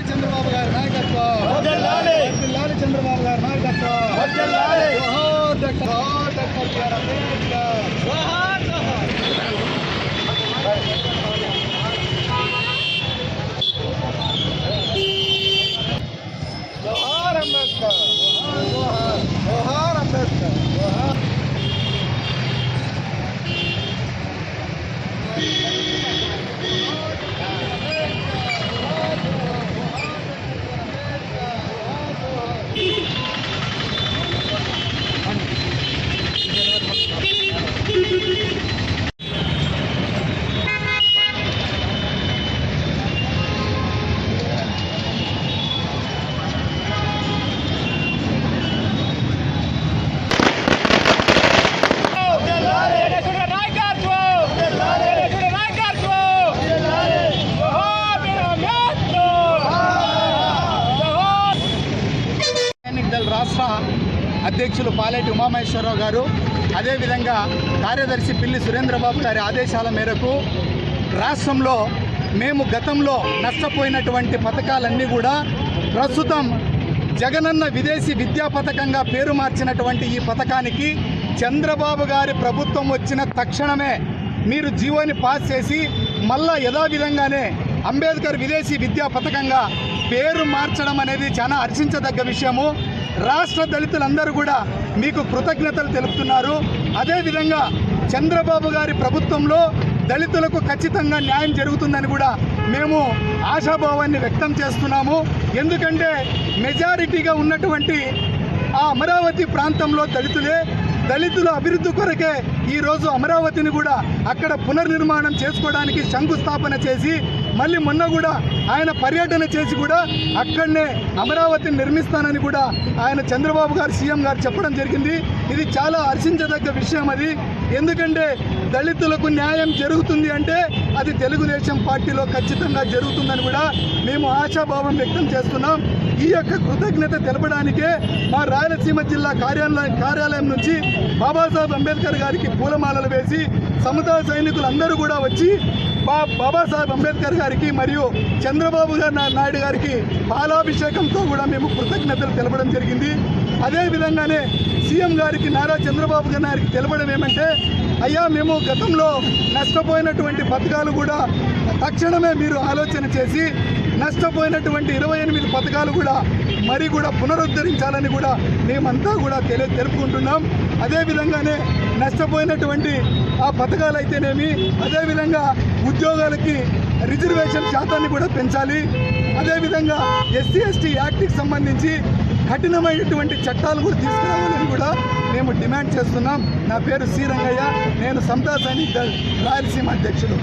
చంద్రబాబు గారి నాయకత్వం, చంద్రబాబు గారి నాయకత్వం, జోహార్ అంబేద్కర్, జోహార్ అంబేద్కర్. రాష్ట్ర అధ్యక్షులు పాలేటి ఉమామహేశ్వరరావు గారు, అదేవిధంగా కార్యదర్శి పిల్లి సురేంద్రబాబు గారి ఆదేశాల మేరకు రాష్ట్రంలో మేము గతంలో నష్టపోయినటువంటి పథకాలన్నీ కూడా ప్రస్తుతం జగనన్న విదేశీ విద్యా పథకంగా పేరు మార్చినటువంటి ఈ పథకానికి చంద్రబాబు గారి ప్రభుత్వం వచ్చిన తక్షణమే మీరు జీవోని పాస్ చేసి మళ్ళా యథావిధంగానే అంబేద్కర్ విదేశీ విద్యా పథకంగా పేరు మార్చడం అనేది చాలా హర్షించదగ్గ విషయము. రాష్ట్ర దళితులందరూ కూడా మీకు కృతజ్ఞతలు తెలుపుతున్నారు. అదేవిధంగా చంద్రబాబు గారి ప్రభుత్వంలో దళితులకు ఖచ్చితంగా న్యాయం జరుగుతుందని కూడా మేము ఆశాభావాన్ని వ్యక్తం చేస్తున్నాము. ఎందుకంటే మెజారిటీగా ఉన్నటువంటి ఆ అమరావతి ప్రాంతంలో దళితుల అభివృద్ధి కొరకే ఈరోజు అమరావతిని కూడా అక్కడ పునర్నిర్మాణం చేసుకోవడానికి శంకుస్థాపన చేసి మళ్ళీ మొన్న కూడా ఆయన పర్యటన చేసి కూడా అక్కడనే అమరావతిని నిర్మిస్తానని కూడా ఆయన చంద్రబాబు గారు సీఎం గారు చెప్పడం జరిగింది. ఇది చాలా హర్షించదగ్గ విషయం. అది ఎందుకంటే దళితులకు న్యాయం జరుగుతుంది అంటే అది తెలుగుదేశం పార్టీలో ఖచ్చితంగా జరుగుతుందని కూడా మేము ఆశాభావం వ్యక్తం చేస్తున్నాం. ఈ యొక్క కృతజ్ఞత తెలపడానికే మా రాయలసీమ జిల్లా కార్యాలయం నుంచి బాబాసాహెబ్ అంబేద్కర్ గారికి పూలమాలలు వేసి సముదాయ సైనికులందరూ కూడా వచ్చి బాబాసాహెబ్ అంబేద్కర్ గారికి మరియు చంద్రబాబు నాయుడు గారికి పాలాభిషేకంతో కూడా మేము కృతజ్ఞతలు తెలపడం జరిగింది. అదేవిధంగానే సీఎం గారికి నారా చంద్రబాబు గారికి తెలపడం ఏమంటే, అయ్యా మేము గతంలో నష్టపోయినటువంటి పథకాలు కూడా తక్షణమే మీరు ఆలోచన చేసి నష్టపోయినటువంటి 28 పథకాలు కూడా మరి కూడా పునరుద్ధరించాలని కూడా మేమంతా కూడా తెలుపుకుంటున్నాం. అదేవిధంగానే నష్టపోయినటువంటి ఆ పథకాలు అయితేనేమి, అదేవిధంగా ఉద్యోగాలకి రిజర్వేషన్ శాతాన్ని కూడా పెంచాలి. అదేవిధంగా ఎస్సీ ఎస్టీ యాక్ట్కి సంబంధించి కఠినమైనటువంటి చట్టాలు కూడా తీసుకురావాలని కూడా మేము డిమాండ్ చేస్తున్నాం. నా పేరు సి రంగయ్య, నేను సమతా సైనిక్ దళ్ రాయలసీమ అధ్యక్షుడు.